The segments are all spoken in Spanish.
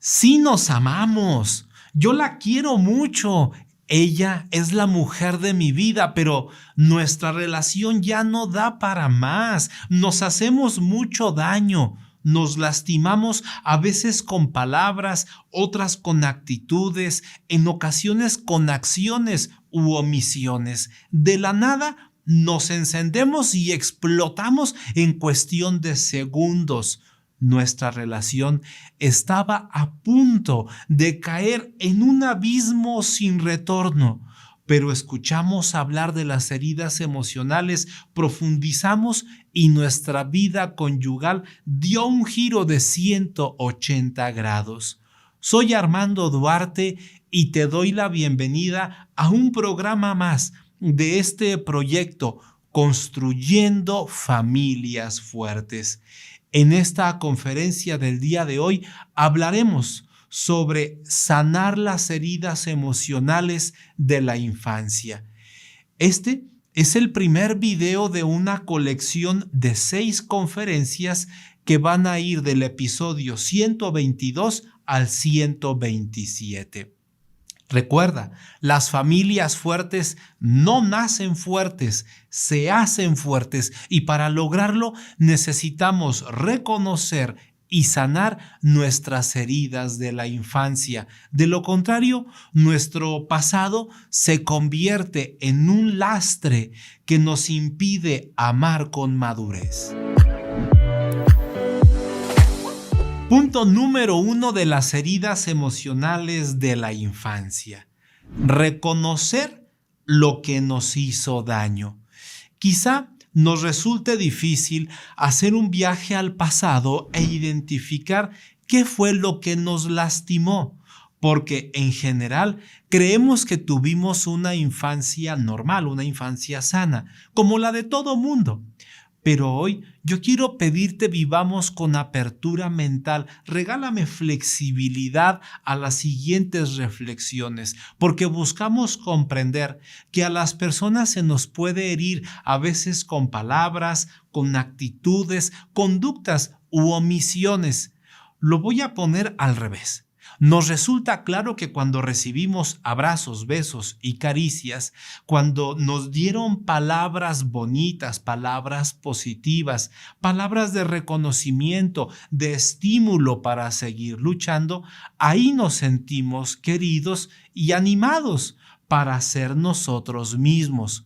Sí nos amamos. Yo la quiero mucho. Ella es la mujer de mi vida, pero nuestra relación ya no da para más. Nos hacemos mucho daño. Nos lastimamos a veces con palabras, otras con actitudes, en ocasiones con acciones u omisiones. De la nada nos encendemos y explotamos en cuestión de segundos. Nuestra relación estaba a punto de caer en un abismo sin retorno, pero escuchamos hablar de las heridas emocionales, profundizamos y nuestra vida conyugal dio un giro de 180 grados. Soy Armando Duarte y te doy la bienvenida a un programa más de este proyecto Construyendo Familias Fuertes. En esta conferencia del día de hoy hablaremos sobre sanar las heridas emocionales de la infancia. Este es el primer video de una colección de 6 conferencias que van a ir del episodio 122 al 127. Recuerda, las familias fuertes no nacen fuertes, se hacen fuertes y para lograrlo necesitamos reconocer y sanar nuestras heridas de la infancia. De lo contrario, nuestro pasado se convierte en un lastre que nos impide amar con madurez. Punto número 1 de las heridas emocionales de la infancia. Reconocer lo que nos hizo daño. Quizá nos resulte difícil hacer un viaje al pasado e identificar qué fue lo que nos lastimó, porque en general creemos que tuvimos una infancia normal, una infancia sana, como la de todo mundo. Pero hoy yo quiero pedirte vivamos con apertura mental. Regálame flexibilidad a las siguientes reflexiones, porque buscamos comprender que a las personas se nos puede herir a veces con palabras, con actitudes, conductas u omisiones. Lo voy a poner al revés. Nos resulta claro que cuando recibimos abrazos, besos y caricias, cuando nos dieron palabras bonitas, palabras positivas, palabras de reconocimiento, de estímulo para seguir luchando, ahí nos sentimos queridos y animados para ser nosotros mismos.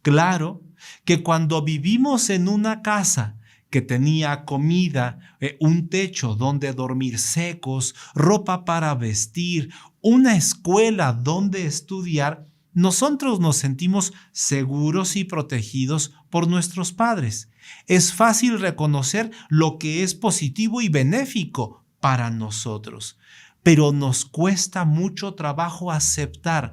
Claro que cuando vivimos en una casa que tenía comida, un techo donde dormir secos, ropa para vestir, una escuela donde estudiar, nosotros nos sentimos seguros y protegidos por nuestros padres. Es fácil reconocer lo que es positivo y benéfico para nosotros, pero nos cuesta mucho trabajo aceptar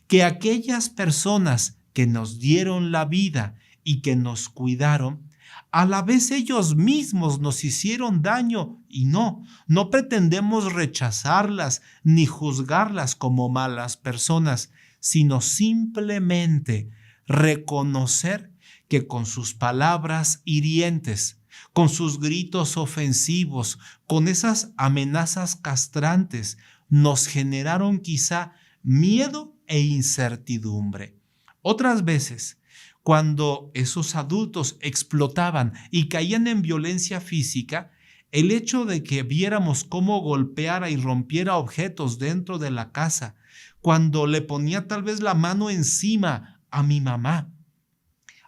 que aquellas personas que nos dieron la vida y que nos cuidaron, a la vez ellos mismos nos hicieron daño y no pretendemos rechazarlas ni juzgarlas como malas personas, sino simplemente reconocer que con sus palabras hirientes, con sus gritos ofensivos, con esas amenazas castrantes, nos generaron quizá miedo e incertidumbre. Otras veces, cuando esos adultos explotaban y caían en violencia física, el hecho de que viéramos cómo golpeara y rompiera objetos dentro de la casa, cuando le ponía tal vez la mano encima a mi mamá,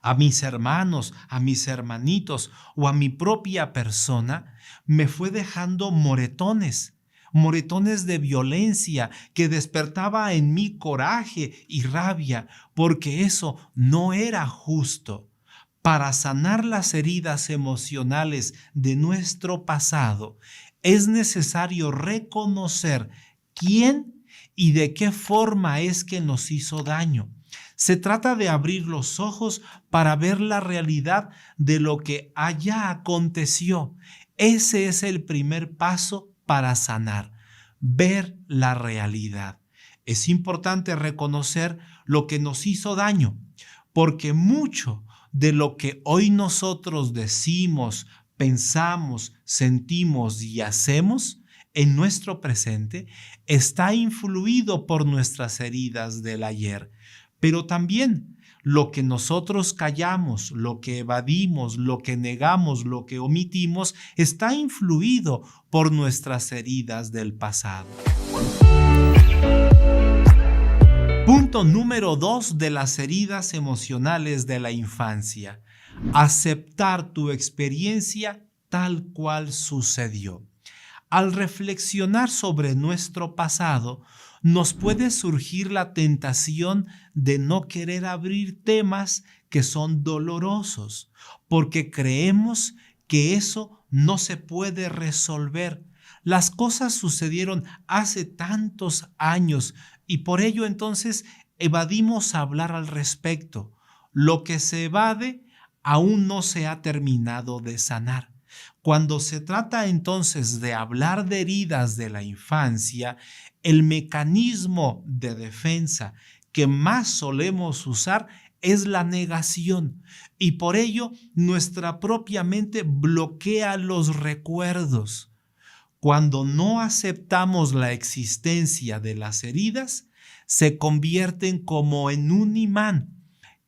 a mis hermanos, a mis hermanitos o a mi propia persona, me fue dejando moretones de violencia que despertaba en mí coraje y rabia, porque eso no era justo. Para sanar las heridas emocionales de nuestro pasado, es necesario reconocer quién y de qué forma es que nos hizo daño. Se trata de abrir los ojos para ver la realidad de lo que allá aconteció. Ese es el primer paso para sanar, ver la realidad. Es importante reconocer lo que nos hizo daño, porque mucho de lo que hoy nosotros decimos, pensamos, sentimos y hacemos en nuestro presente está influido por nuestras heridas del ayer, pero también lo que nosotros callamos, lo que evadimos, lo que negamos, lo que omitimos, está influido por nuestras heridas del pasado. Punto número 2 de las heridas emocionales de la infancia: aceptar tu experiencia tal cual sucedió. Al reflexionar sobre nuestro pasado, nos puede surgir la tentación de no querer abrir temas que son dolorosos, porque creemos que eso no se puede resolver. Las cosas sucedieron hace tantos años y por ello entonces evadimos hablar al respecto. Lo que se evade aún no se ha terminado de sanar. Cuando se trata entonces de hablar de heridas de la infancia, el mecanismo de defensa que más solemos usar es la negación, y por ello nuestra propia mente bloquea los recuerdos. Cuando no aceptamos la existencia de las heridas, se convierten como en un imán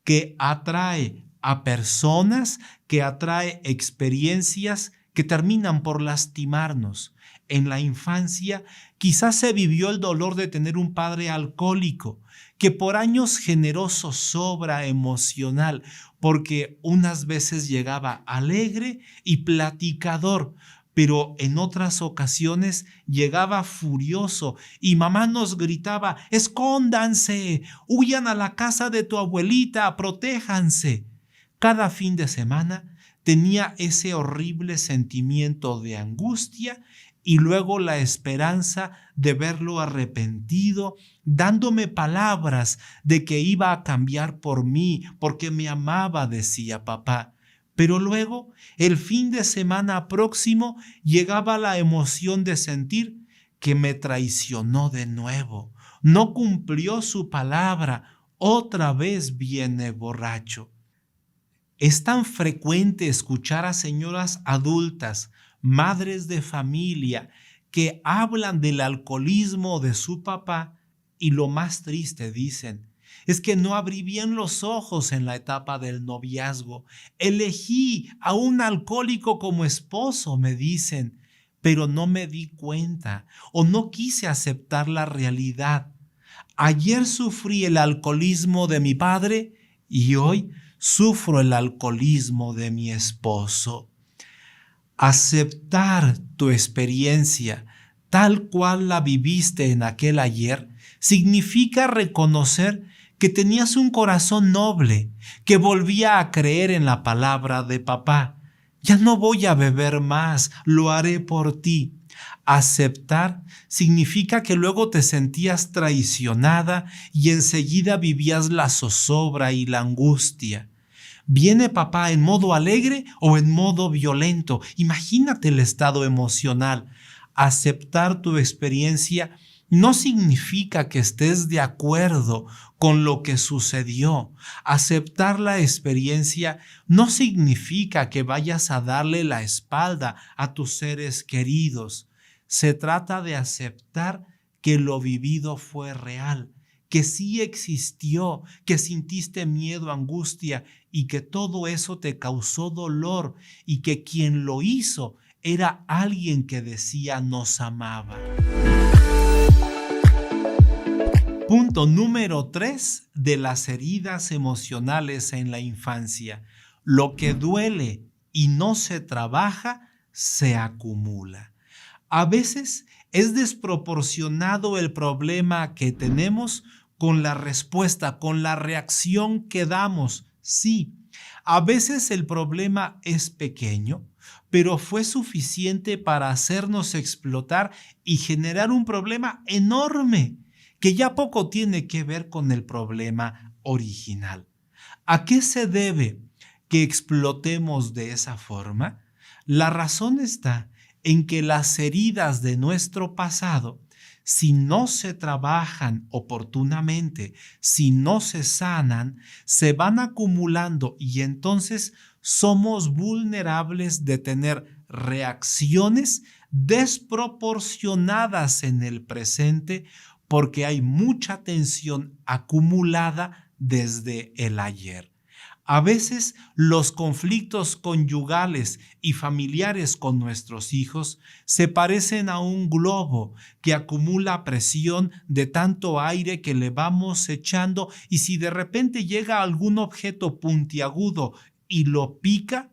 que atrae a personas, que atrae experiencias que terminan por lastimarnos. En la infancia quizás se vivió el dolor de tener un padre alcohólico que por años generó zozobra emocional, porque unas veces llegaba alegre y platicador, pero en otras ocasiones llegaba furioso y mamá nos gritaba: escóndanse, huyan a la casa de tu abuelita, protéjanse. Cada fin de semana tenía ese horrible sentimiento de angustia y luego la esperanza de verlo arrepentido, dándome palabras de que iba a cambiar por mí, porque me amaba, decía papá. Pero luego, el fin de semana próximo, llegaba la emoción de sentir que me traicionó de nuevo. No cumplió su palabra, otra vez viene borracho. Es tan frecuente escuchar a señoras adultas, madres de familia, que hablan del alcoholismo de su papá y lo más triste dicen: es que no abrí bien los ojos en la etapa del noviazgo. Elegí a un alcohólico como esposo, me dicen, pero no me di cuenta o no quise aceptar la realidad. Ayer sufrí el alcoholismo de mi padre y hoy sufro el alcoholismo de mi esposo. Aceptar tu experiencia tal cual la viviste en aquel ayer significa reconocer que tenías un corazón noble, que volvía a creer en la palabra de papá. Ya no voy a beber más, lo haré por ti. Aceptar significa que luego te sentías traicionada y enseguida vivías la zozobra y la angustia. ¿Viene papá en modo alegre o en modo violento? Imagínate el estado emocional. Aceptar tu experiencia no significa que estés de acuerdo con lo que sucedió. Aceptar la experiencia no significa que vayas a darle la espalda a tus seres queridos. Se trata de aceptar que lo vivido fue real, que sí existió, que sintiste miedo, angustia y que todo eso te causó dolor y que quien lo hizo era alguien que decía nos amaba. Punto número 3 de las heridas emocionales en la infancia: lo que duele y no se trabaja, se acumula. A veces es desproporcionado el problema que tenemos con la respuesta, con la reacción que damos. Sí, a veces el problema es pequeño, pero fue suficiente para hacernos explotar y generar un problema enorme que ya poco tiene que ver con el problema original. ¿A qué se debe que explotemos de esa forma? La razón está en que las heridas de nuestro pasado, si no se trabajan oportunamente, si no se sanan, se van acumulando y entonces somos vulnerables de tener reacciones desproporcionadas en el presente porque hay mucha tensión acumulada desde el ayer. A veces los conflictos conyugales y familiares con nuestros hijos se parecen a un globo que acumula presión de tanto aire que le vamos echando, y si de repente llega algún objeto puntiagudo y lo pica,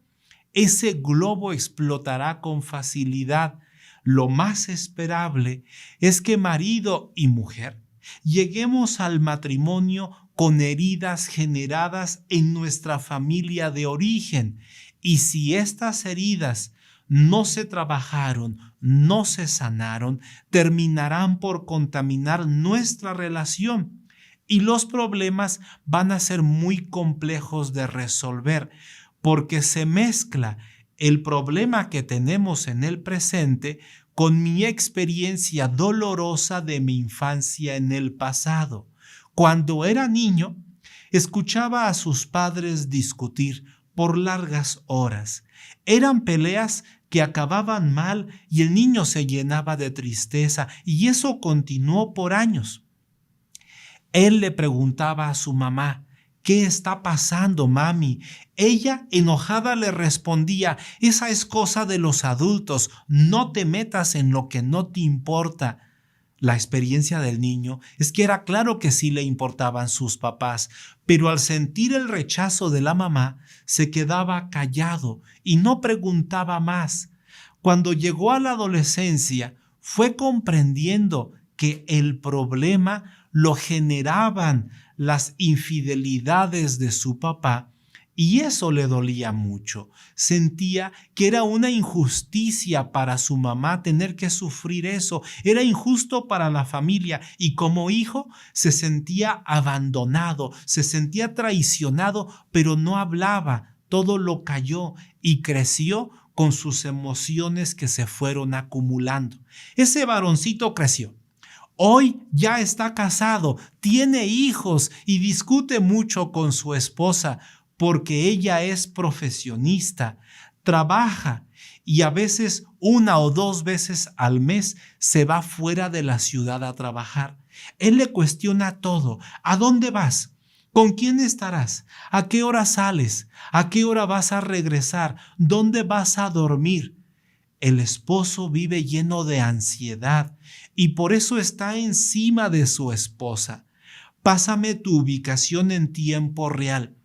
ese globo explotará con facilidad. Lo más esperable es que marido y mujer lleguemos al matrimonio con heridas generadas en nuestra familia de origen, y si estas heridas no se trabajaron, no se sanaron, terminarán por contaminar nuestra relación y los problemas van a ser muy complejos de resolver porque se mezcla el problema que tenemos en el presente con mi experiencia dolorosa de mi infancia en el pasado. Cuando era niño, escuchaba a sus padres discutir por largas horas. Eran peleas que acababan mal y el niño se llenaba de tristeza, y eso continuó por años. Él le preguntaba a su mamá: ¿qué está pasando, mami? Ella, enojada, le respondía: esa es cosa de los adultos, no te metas en lo que no te importa. La experiencia del niño es que era claro que sí le importaban sus papás, pero al sentir el rechazo de la mamá, se quedaba callado y no preguntaba más. Cuando llegó a la adolescencia, fue comprendiendo que el problema lo generaban las infidelidades de su papá, y eso le dolía mucho. Sentía que era una injusticia para su mamá tener que sufrir eso. Era injusto para la familia, y como hijo se sentía abandonado, se sentía traicionado, pero no hablaba. Todo lo calló y creció con sus emociones que se fueron acumulando. Ese varoncito creció. Hoy ya está casado, tiene hijos y discute mucho con su esposa porque ella es profesionista, trabaja y a veces 1 o 2 veces al mes se va fuera de la ciudad a trabajar. Él le cuestiona todo. ¿A dónde vas? ¿Con quién estarás? ¿A qué hora sales? ¿A qué hora vas a regresar? ¿Dónde vas a dormir? El esposo vive lleno de ansiedad y por eso está encima de su esposa. Pásame tu ubicación en tiempo real.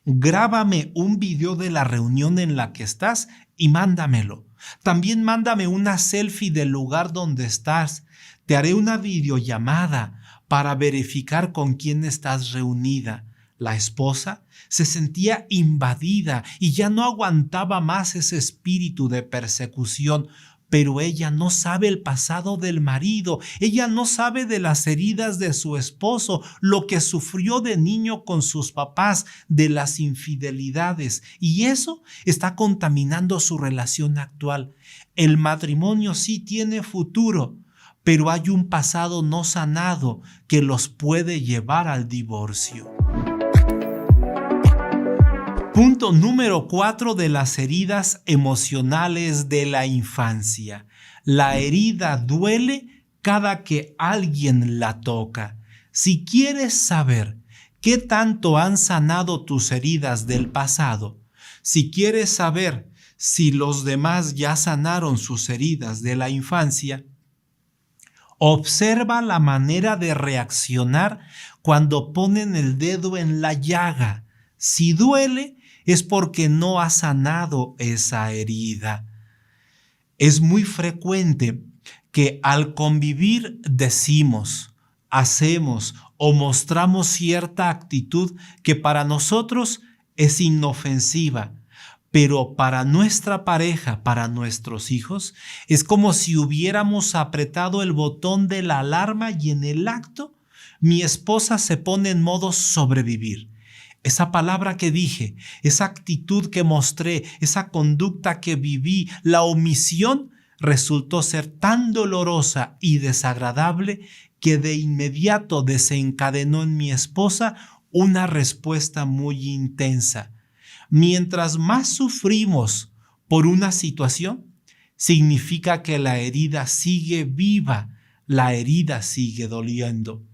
Grábame un video de la reunión en la que estás y mándamelo. También mándame una selfie del lugar donde estás. Te haré una videollamada para verificar con quién estás reunida. La esposa se sentía invadida y ya no aguantaba más ese espíritu de persecución. Pero ella no sabe el pasado del marido, ella no sabe de las heridas de su esposo, lo que sufrió de niño con sus papás, de las infidelidades, y eso está contaminando su relación actual. El matrimonio sí tiene futuro, pero hay un pasado no sanado que los puede llevar al divorcio. Punto número 4 de las heridas emocionales de la infancia. La herida duele cada que alguien la toca. Si quieres saber qué tanto han sanado tus heridas del pasado, si quieres saber si los demás ya sanaron sus heridas de la infancia, observa la manera de reaccionar cuando ponen el dedo en la llaga. Si duele, es porque no ha sanado esa herida. Es muy frecuente que al convivir decimos, hacemos o mostramos cierta actitud que para nosotros es inofensiva, pero para nuestra pareja, para nuestros hijos, es como si hubiéramos apretado el botón de la alarma y en el acto mi esposa se pone en modo sobrevivir. Esa palabra que dije, esa actitud que mostré, esa conducta que viví, la omisión resultó ser tan dolorosa y desagradable que de inmediato desencadenó en mi esposa una respuesta muy intensa. Mientras más sufrimos por una situación, significa que la herida sigue viva, la herida sigue doliendo.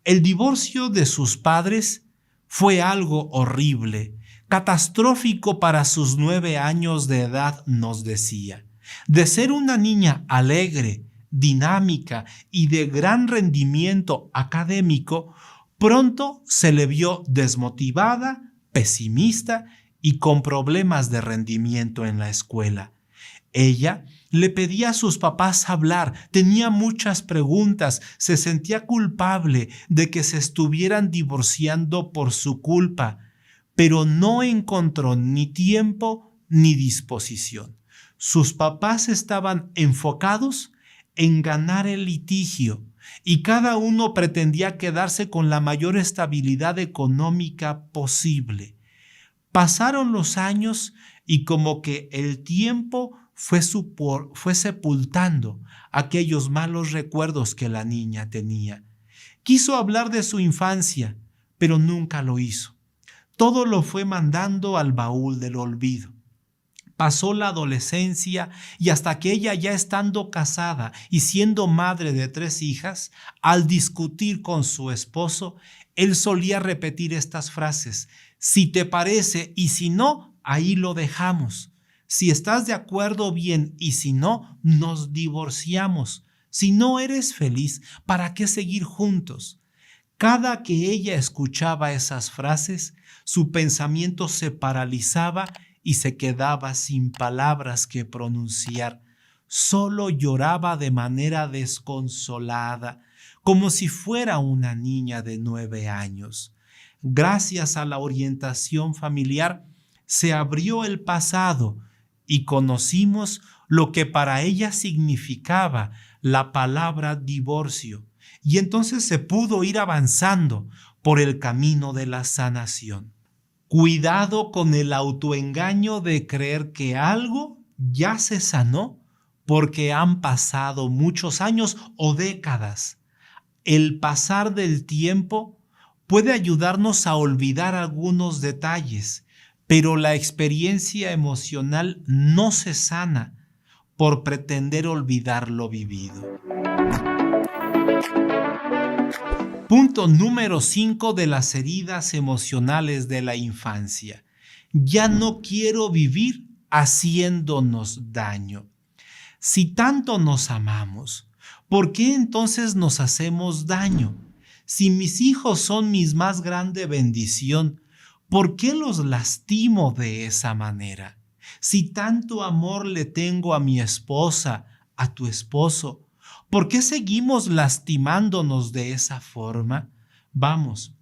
El divorcio de sus padres fue algo horrible, catastrófico para sus 9 años de edad, nos decía. De ser una niña alegre, dinámica y de gran rendimiento académico, pronto se le vio desmotivada, pesimista y con problemas de rendimiento en la escuela. Ella le pedía a sus papás hablar, tenía muchas preguntas, se sentía culpable de que se estuvieran divorciando por su culpa, pero no encontró ni tiempo ni disposición. Sus papás estaban enfocados en ganar el litigio y cada uno pretendía quedarse con la mayor estabilidad económica posible. Pasaron los años y como que el tiempo fue sepultando aquellos malos recuerdos que la niña tenía. Quiso hablar de su infancia, pero nunca lo hizo. Todo lo fue mandando al baúl del olvido. Pasó la adolescencia y hasta que ella, ya estando casada y siendo madre de 3 hijas, al discutir con su esposo, él solía repetir estas frases: si te parece y si no, ahí lo dejamos. Si estás de acuerdo, bien, y si no, nos divorciamos. Si no eres feliz, ¿para qué seguir juntos? Cada que ella escuchaba esas frases, su pensamiento se paralizaba y se quedaba sin palabras que pronunciar. Solo lloraba de manera desconsolada, como si fuera una niña de 9 años. Gracias a la orientación familiar, se abrió el pasado y conocimos lo que para ella significaba la palabra divorcio. Y entonces se pudo ir avanzando por el camino de la sanación. Cuidado con el autoengaño de creer que algo ya se sanó porque han pasado muchos años o décadas. El pasar del tiempo puede ayudarnos a olvidar algunos detalles, pero la experiencia emocional no se sana por pretender olvidar lo vivido. Punto número 5 de las heridas emocionales de la infancia. Ya no quiero vivir haciéndonos daño. Si tanto nos amamos, ¿por qué entonces nos hacemos daño? Si mis hijos son mi más grande bendición, ¿por qué los lastimo de esa manera? Si tanto amor le tengo a mi esposa, a tu esposo, ¿por qué seguimos lastimándonos de esa forma? Vamos,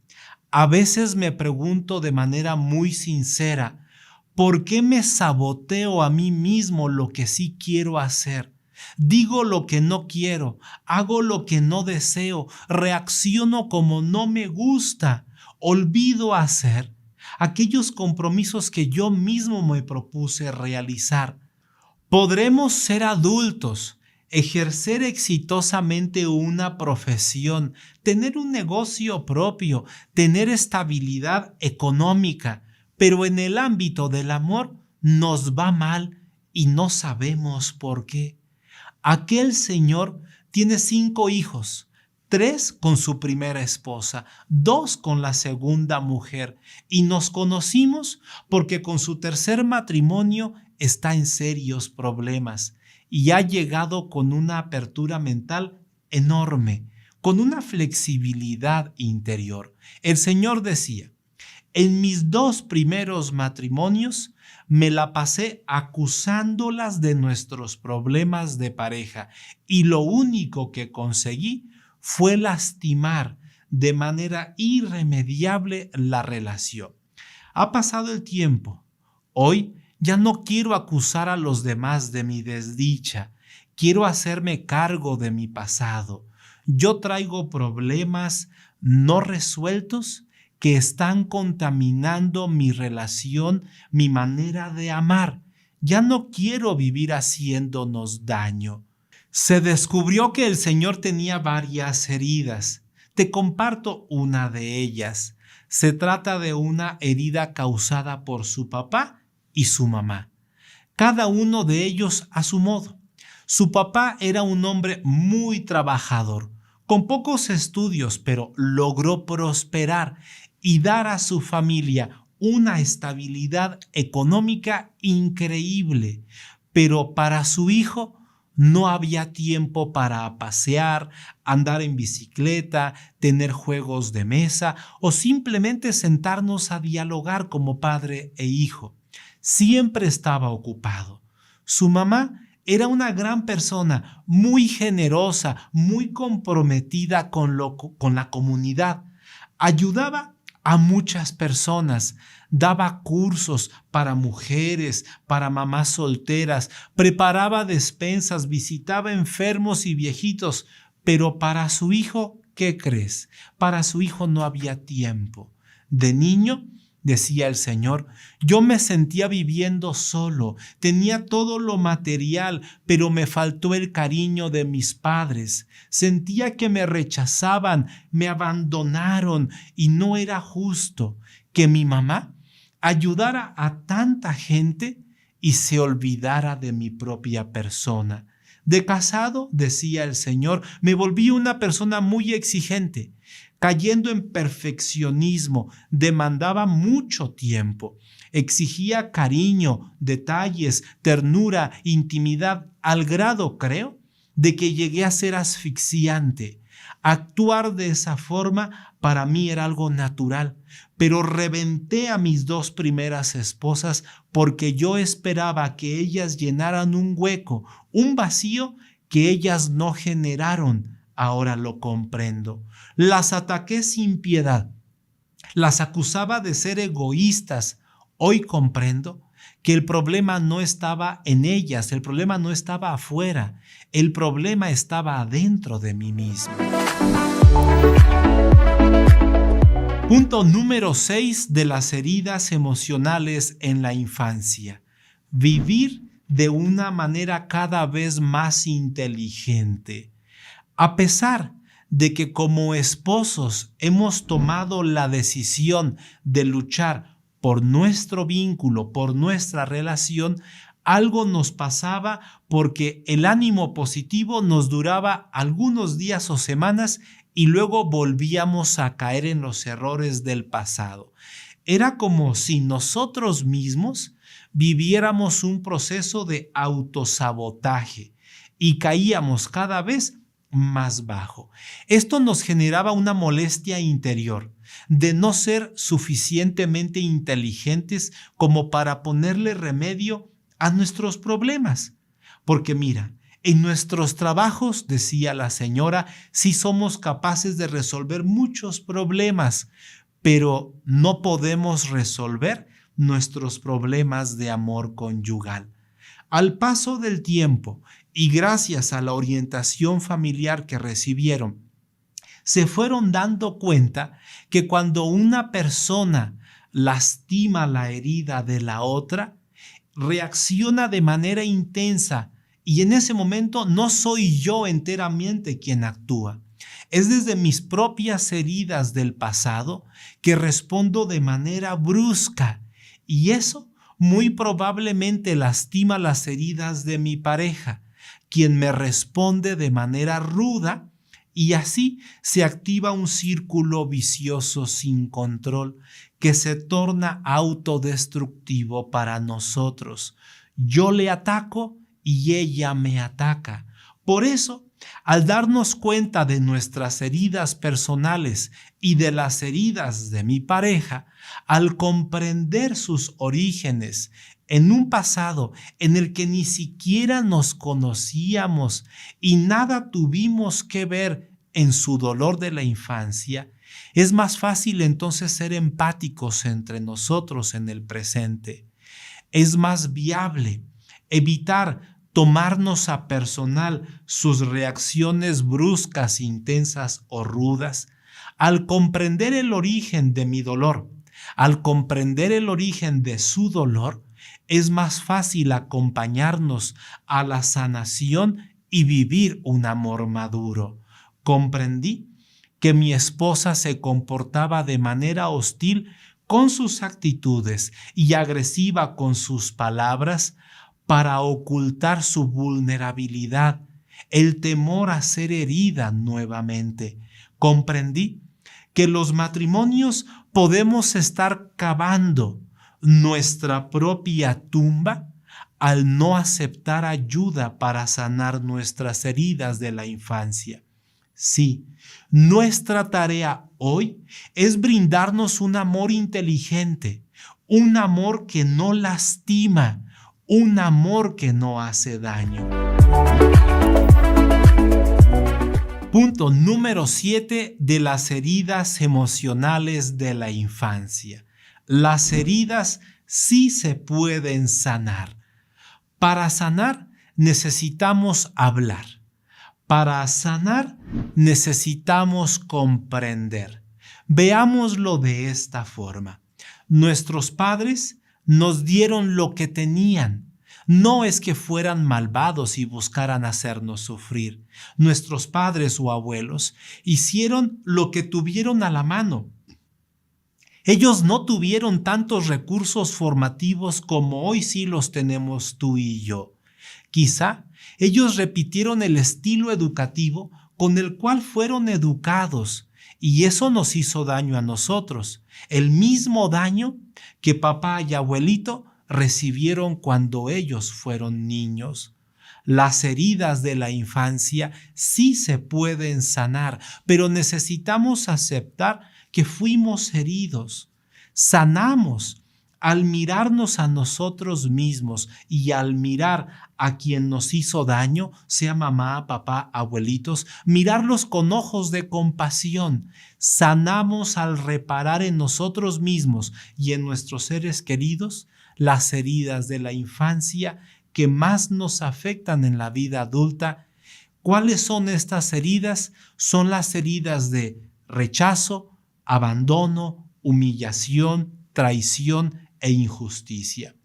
a veces me pregunto de manera muy sincera, ¿por qué me saboteo a mí mismo lo que sí quiero hacer? Digo lo que no quiero, hago lo que no deseo, reacciono como no me gusta, olvido hacer aquellos compromisos que yo mismo me propuse realizar. Podremos ser adultos, ejercer exitosamente una profesión, tener un negocio propio, tener estabilidad económica, pero en el ámbito del amor nos va mal y no sabemos por qué. Aquel señor tiene 5 hijos, 3 con su primera esposa, 2 con la segunda mujer, y nos conocimos porque con su tercer matrimonio está en serios problemas y ha llegado con una apertura mental enorme, con una flexibilidad interior. El Señor decía: en mis 2 primeros matrimonios me la pasé acusándolas de nuestros problemas de pareja y lo único que conseguí fue lastimar de manera irremediable la relación. Ha pasado el tiempo. Hoy ya no quiero acusar a los demás de mi desdicha. Quiero hacerme cargo de mi pasado. Yo traigo problemas no resueltos que están contaminando mi relación, mi manera de amar. Ya no quiero vivir haciéndonos daño. Se descubrió que el Señor tenía varias heridas. Te comparto una de ellas. Se trata de una herida causada por su papá y su mamá. cada uno de ellos a su modo. Su papá era un hombre muy trabajador, con pocos estudios, pero logró prosperar y dar a su familia una estabilidad económica increíble. Pero para su hijo no había tiempo para pasear, andar en bicicleta, tener juegos de mesa o simplemente sentarnos a dialogar como padre e hijo. Siempre estaba ocupado. Su mamá era una gran persona, muy generosa, muy comprometida con la comunidad. Ayudaba a muchas personas, daba cursos para mujeres, para mamás solteras, preparaba despensas, visitaba enfermos y viejitos, pero para su hijo, ¿qué crees? Para su hijo no había tiempo. De niño, decía el Señor, yo me sentía viviendo solo, tenía todo lo material, pero me faltó el cariño de mis padres. Sentía que me rechazaban, me abandonaron y no era justo que mi mamá ayudara a tanta gente y se olvidara de mi propia persona. De casado, decía el Señor, me volví una persona muy exigente, cayendo en perfeccionismo, demandaba mucho tiempo, exigía cariño, detalles, ternura, intimidad, al grado, creo, de que llegué a ser asfixiante. Actuar de esa forma para mí era algo natural, pero reventé a mis dos primeras esposas porque yo esperaba que ellas llenaran un hueco, un vacío que ellas no generaron. Ahora lo comprendo. Las ataqué sin piedad. Las acusaba de ser egoístas. Hoy comprendo que el problema no estaba en ellas, el problema no estaba afuera, el problema estaba adentro de mí mismo. Punto número 6 de las heridas emocionales en la infancia. Vivir de una manera cada vez más inteligente. A pesar de que como esposos hemos tomado la decisión de luchar por nuestro vínculo, por nuestra relación, algo nos pasaba porque el ánimo positivo nos duraba algunos días o semanas y luego volvíamos a caer en los errores del pasado. Era como si nosotros mismos viviéramos un proceso de autosabotaje y caíamos cada vez más bajo. Esto nos generaba una molestia interior de no ser suficientemente inteligentes como para ponerle remedio a nuestros problemas. Porque mira, en nuestros trabajos, decía la señora, sí somos capaces de resolver muchos problemas, pero no podemos resolver nuestros problemas de amor conyugal. Al paso del tiempo y gracias a la orientación familiar que recibieron, se fueron dando cuenta que cuando una persona lastima la herida de la otra, reacciona de manera intensa y en ese momento no soy yo enteramente quien actúa. Es desde mis propias heridas del pasado que respondo de manera brusca y eso muy probablemente lastima las heridas de mi pareja, quien me responde de manera ruda y así se activa un círculo vicioso sin control que se torna autodestructivo para nosotros. Yo le ataco y ella me ataca. Por eso, al darnos cuenta de nuestras heridas personales y de las heridas de mi pareja, al comprender sus orígenes en un pasado en el que ni siquiera nos conocíamos y nada tuvimos que ver en su dolor de la infancia, es más fácil entonces ser empáticos entre nosotros en el presente. Es más viable evitar tomarnos a personal sus reacciones bruscas, intensas o rudas. Al comprender el origen de mi dolor, al comprender el origen de su dolor, es más fácil acompañarnos a la sanación y vivir un amor maduro. Comprendí que mi esposa se comportaba de manera hostil con sus actitudes y agresiva con sus palabras para ocultar su vulnerabilidad, el temor a ser herida nuevamente. Comprendí que los matrimonios podemos estar cavando nuestra propia tumba al no aceptar ayuda para sanar nuestras heridas de la infancia. Sí, nuestra tarea hoy es brindarnos un amor inteligente, un amor que no lastima, un amor que no hace daño. Punto número 7 de las heridas emocionales de la infancia. Las heridas sí se pueden sanar. Para sanar necesitamos hablar. Para sanar necesitamos comprender. Veámoslo de esta forma. Nuestros padres nos dieron lo que tenían. No es que fueran malvados y buscaran hacernos sufrir. Nuestros padres o abuelos hicieron lo que tuvieron a la mano. Ellos no tuvieron tantos recursos formativos como hoy sí los tenemos tú y yo. Quizá ellos repitieron el estilo educativo con el cual fueron educados y eso nos hizo daño a nosotros. El mismo daño que papá y abuelito recibieron cuando ellos fueron niños. Las heridas de la infancia sí se pueden sanar, pero necesitamos aceptar que fuimos heridos. Sanamos al mirarnos a nosotros mismos y al mirar a quien nos hizo daño, sea mamá, papá, abuelitos, mirarlos con ojos de compasión. Sanamos al reparar en nosotros mismos y en nuestros seres queridos las heridas de la infancia que más nos afectan en la vida adulta. ¿Cuáles son estas heridas? Son las heridas de rechazo, abandono, humillación, traición e injusticia.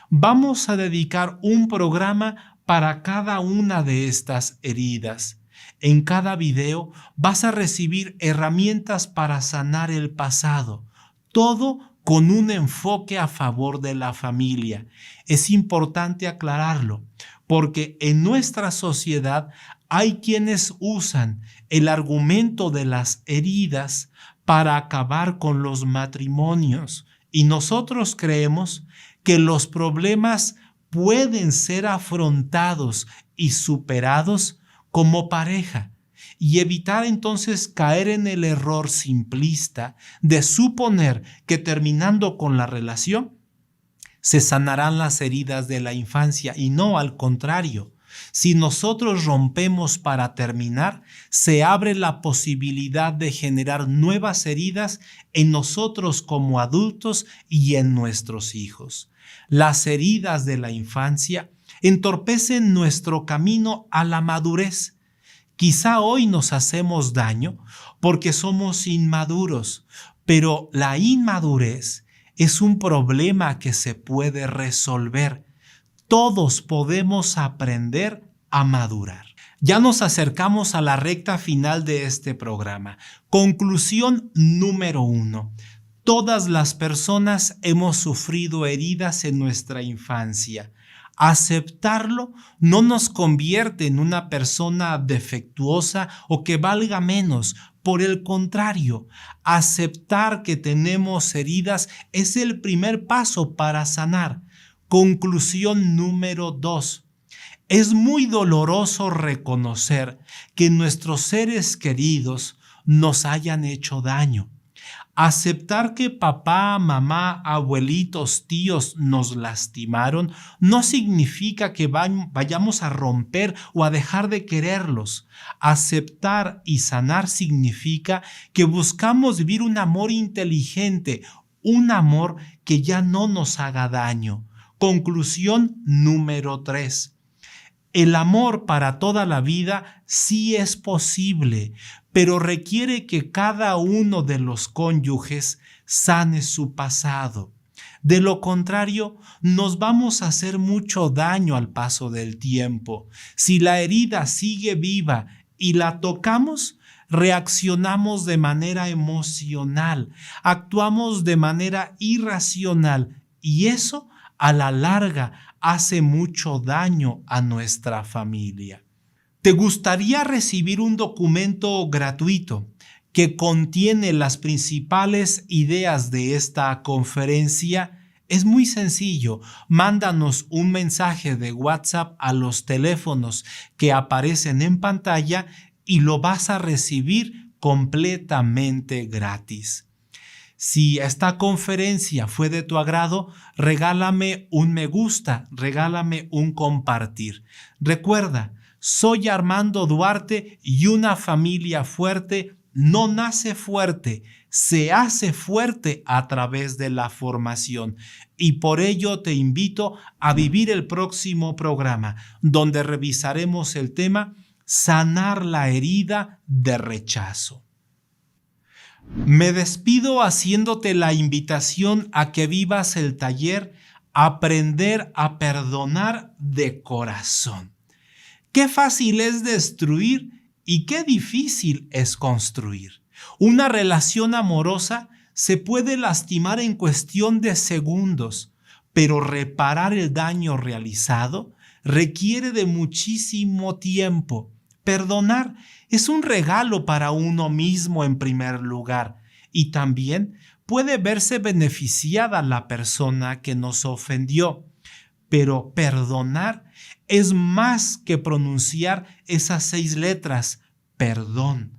Vamos a dedicar un programa para cada una de estas heridas. En cada video vas a recibir herramientas para sanar el pasado. Todo con un enfoque a favor de la familia. Es importante aclararlo, porque en nuestra sociedad hay quienes usan el argumento de las heridas para acabar con los matrimonios, y nosotros creemos que los problemas pueden ser afrontados y superados como pareja, y evitar entonces caer en el error simplista de suponer que terminando con la relación se sanarán las heridas de la infancia, y no, al contrario. Si nosotros rompemos para terminar, se abre la posibilidad de generar nuevas heridas en nosotros como adultos y en nuestros hijos. Las heridas de la infancia entorpecen nuestro camino a la madurez. Quizá hoy nos hacemos daño porque somos inmaduros, pero la inmadurez es un problema que se puede resolver. Todos podemos aprender a madurar. Ya nos acercamos a la recta final de este programa. Conclusión número 1. Todas las personas hemos sufrido heridas en nuestra infancia. Aceptarlo no nos convierte en una persona defectuosa o que valga menos. Por el contrario, aceptar que tenemos heridas es el primer paso para sanar. Conclusión número 2. Es muy doloroso reconocer que nuestros seres queridos nos hayan hecho daño. Aceptar que papá, mamá, abuelitos, tíos nos lastimaron no significa que vayamos a romper o a dejar de quererlos. Aceptar y sanar significa que buscamos vivir un amor inteligente, un amor que ya no nos haga daño. Conclusión número 3. El amor para toda la vida sí es posible, pero requiere que cada uno de los cónyuges sane su pasado. De lo contrario, nos vamos a hacer mucho daño al paso del tiempo. Si la herida sigue viva y la tocamos, reaccionamos de manera emocional, actuamos de manera irracional y eso a la larga hace mucho daño a nuestra familia. ¿Te gustaría recibir un documento gratuito que contiene las principales ideas de esta conferencia? Es muy sencillo. Mándanos un mensaje de WhatsApp a los teléfonos que aparecen en pantalla y lo vas a recibir completamente gratis. Si esta conferencia fue de tu agrado, regálame un me gusta, regálame un compartir. Recuerda, soy Armando Duarte y una familia fuerte no nace fuerte, se hace fuerte a través de la formación. Y por ello te invito a vivir el próximo programa, donde revisaremos el tema sanar la herida de rechazo. Me despido haciéndote la invitación a que vivas el taller Aprender a perdonar de corazón. Qué fácil es destruir y qué difícil es construir. Una relación amorosa se puede lastimar en cuestión de segundos, pero reparar el daño realizado requiere de muchísimo tiempo. Perdonar es un regalo para uno mismo en primer lugar y también puede verse beneficiada la persona que nos ofendió. Pero perdonar es más que pronunciar esas 6 letras, perdón.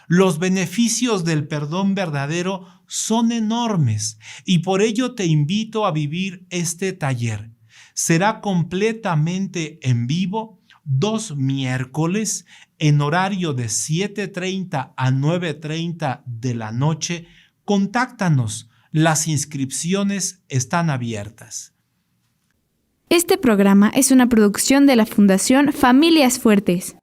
Los beneficios del perdón verdadero son enormes y por ello te invito a vivir este taller. Será completamente en vivo 2 miércoles en horario de 7:30 a 9:30 de la noche. Contáctanos, las inscripciones están abiertas. Este programa es una producción de la Fundación Familias Fuertes.